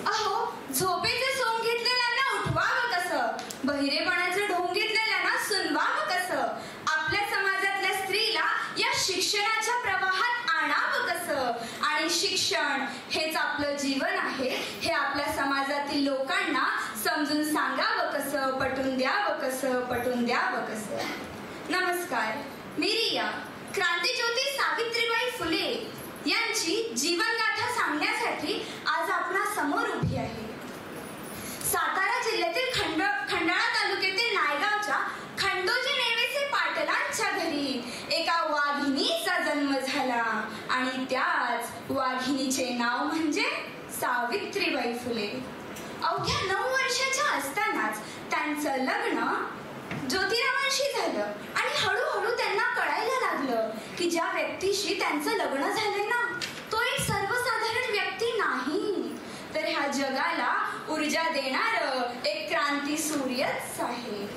अहो, झोपेचे सोंग घेतलेल्यांना उठवावं कसं, बहिरेपणाचं ढोंग घेतलेल्यांना सुनवावं कसं, आपल्या समाजातल्या स्त्रीला या शिक्षणाच्या प्रवाहात आणावं कसं, आणि शिक्षण हेच आपलं जीवन आहे हे आपल्या समाजातील लोकांना समजून सांगावं कसं, पटवून द्यावं कसं. नमस्कार, मी रिया क्रांतीज्योती सावित्रीबाई फुले यांची जीवनगाथा सांगण्यासाठी आज आपणा समोर उभी आहे. सातारा जिल्ह्यातील खंडाळा तालुक्यातील नायगावच्या खंडोजी नेवेसे पाटलांच्या घरी एका वाघिणीचा जन्म झाला आणि त्याच वाघिणीचे नाव म्हणजे सावित्रीबाई फुले. अवघ्या 9 वर्षाच्या असतानाच त्यांचं लग्न ज्योतिरावांशी झालं आणि हळूहळू त्यांना कळायला लागलं की ज्या व्यक्तीशी त्यांचं लग्न झालंय ना तो एक सर्वसाधारण व्यक्ती नाही, तर ह्या जगाला ऊर्जा देणारं एक क्रांती सूर्यच आहे.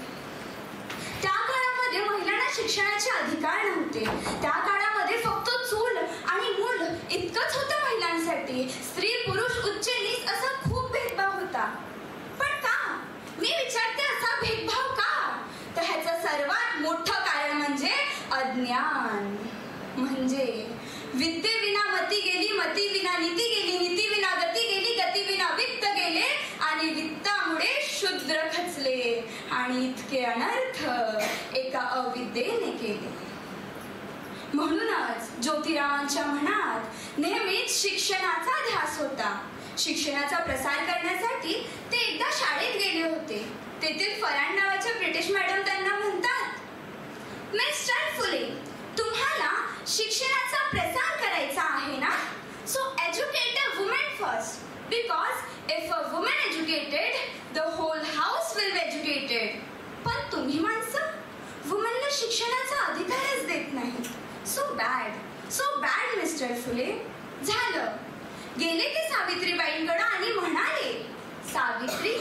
त्या काळामध्ये महिलांना शिक्षणाचे अधिकार नव्हते. त्या काळामध्ये फक्त चूल आणि मूल इतकंच होतं महिलांसाठी. स्त्री पुरुष उच्च नीच असा खूप भेदभाव होता. पण का? मी विचारते, असा भेदभाव का? तर ह्याचं सर्वात मोठं कारण म्हणजे अज्ञान. म्हणजे विद्येविना मती गेली, मती विना नीती गेली, नीती विना गती गेली, गती विना वित्त गेले आणि वित्तामुळे शूद्र खचले आणि इतके अनर्थ एका अविद्येने केले. म्हणूनच ज्योतिरावांच्या मनात नेहमीच शिक्षणाचा ध्यास होता. शिक्षणाचा प्रसार करण्यासाठी ते एकदा शाळेत गेले होते. तेथील फरांड नावाच्या ब्रिटिश मॅडम त्यांना म्हणतात, मिस्टर फुले, तुम्हाला शिक्षणाचा प्रसार करायचा आहे ना, so educate a woman first, because if a woman educated the whole house will be educated. पण तुम्ही माणसं वुमनला शिक्षणाचा अधिकारच देत नाही. So bad mister Phule. झालं, गेले ते सावित्रीबाईंकडे आणि म्हणाले, सावित्री,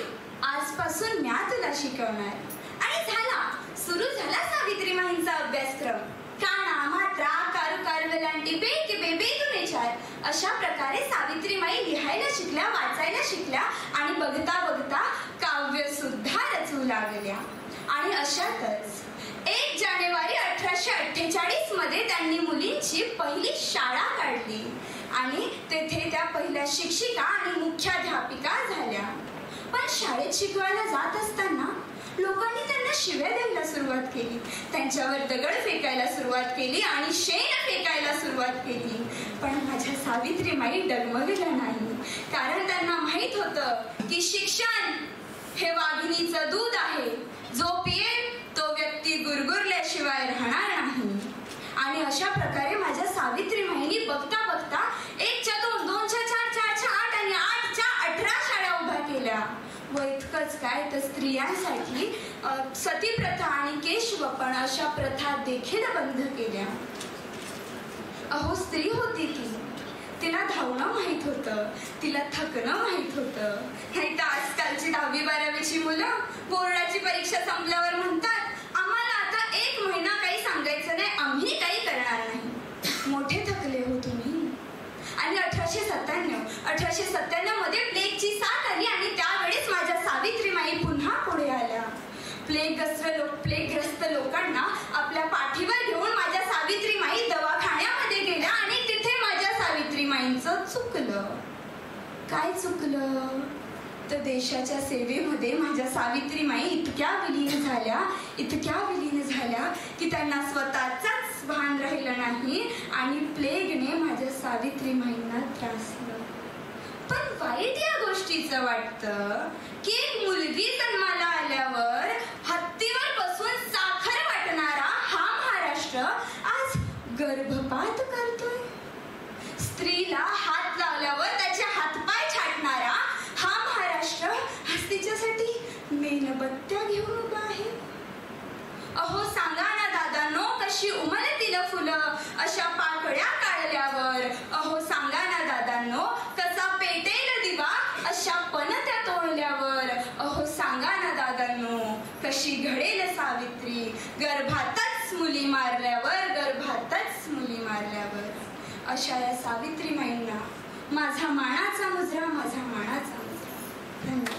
आजपासून म्या तुला शिकवणार. आणि सुरू झाला सावित्रीबाईंचा अभ्यासक्रम. काना, मात्रा, कारुकार, वेलांटी, बेकी, बेतून विचार अशा प्रकारे सावित्रीबाई लिहायला शिकल्या, वाचायला शिकल्या आणि बघता बघता काव्य सुद्धा रचू लागल्या. आणि अशातच 1 जानेवारी 1848 मध्ये त्यांनी मुलींची पहिली शाळा काढली आणि तेथे त्या पहिल्या शिक्षिका आणि मुख्याध्यापिका झाल्या. पण शाळेत शिकवायला जात असताना लोकांनी त्यांना शिव्या द्यायला सुरुवात केली, त्यांच्यावर दगड फेकायला सुरुवात केली आणि शेण फेकायला सुरुवात केली. पण माझ्या सावित्रीबाई डगमगल्या नाही, कारण त्यांना माहित होतं की शिक्षण हे वाघिणीचं दूध आहे. जो पियेल तो व्यक्ती गुरगुरल्याशिवाय राहणार नाही. आणि अशा प्रकारे माझ्या सावित्रीबाईंनी बघता बघता 1च्या 2, 2च्या 4, 4च्या 8 आणि 8च्या 18 शाळा उभ्या केल्या. व इतकंच काय, तर स्त्रियांसाठी सती प्रथा आणि केशवपण अशा प्रथा देखील बंद केल्या. अहो, स्त्री होती ती, तिला धावणं माहित होतं, तिला थकणं माहित होतं. नाही तर आजकालची 10वी 12वीची मुलं बोर्डाची परीक्षा संपल्यावर म्हणतात, आम्हाला आता 1 महिना काही सांगायचं नाही, आम्ही काही करणार नाही. मोठे थकले हो तुम्ही. आणि 1897 मध्ये प्लेगची साथ आली आणि त्यावेळेस माझ्या सावित्रीबाई पुन्हा पुढे आल्या. प्लेगग्रस्त लोकांना आपल्या पाठीवर घेऊन माझ्या सावित्रीबाई दवाखान्यामध्ये गेल्या आणि तिथे माझ्या सावित्रीबाईंचं चुकलं. काय चुकलं? तर देशाच्या सेवेमध्ये माझ्या सावित्रीबाई इतक्या विलीन झाल्या की त्यांना स्वतःचाच भान राहिलं नाही आणि प्लेगने माझ्या सावित्रीबाईंना त्रासलं. पण वाईट या गोष्टीचं वाटतं की एक मुलगी जन्माला आल्यावर हत्तीवर बसून साखर वाटणारा हा महाराष्ट्र आज गर्भपात करतोय. स्त्रीला हात लावल्यावर त्याचे हातपाय छाटणारा हा महाराष्ट्र आज तिच्यासाठी मेणबत्त्या घेऊन उभा आहे. अहो, सांगा ना दादांनो, कशी उमलतील फुलं अशा पाकळ्या काढल्यावर. अहो, सांगा ना दादांनो, कसा पेटेल दिवा अशा पणत्या तोडल्यावर. अहो, सांगा ना दादांनो, कशी घडेल सावित्री गर्भातच मुली मारल्यावर. अशा या सावित्रीबाईंना माझा मानाचा मुजरा. धन्यवाद.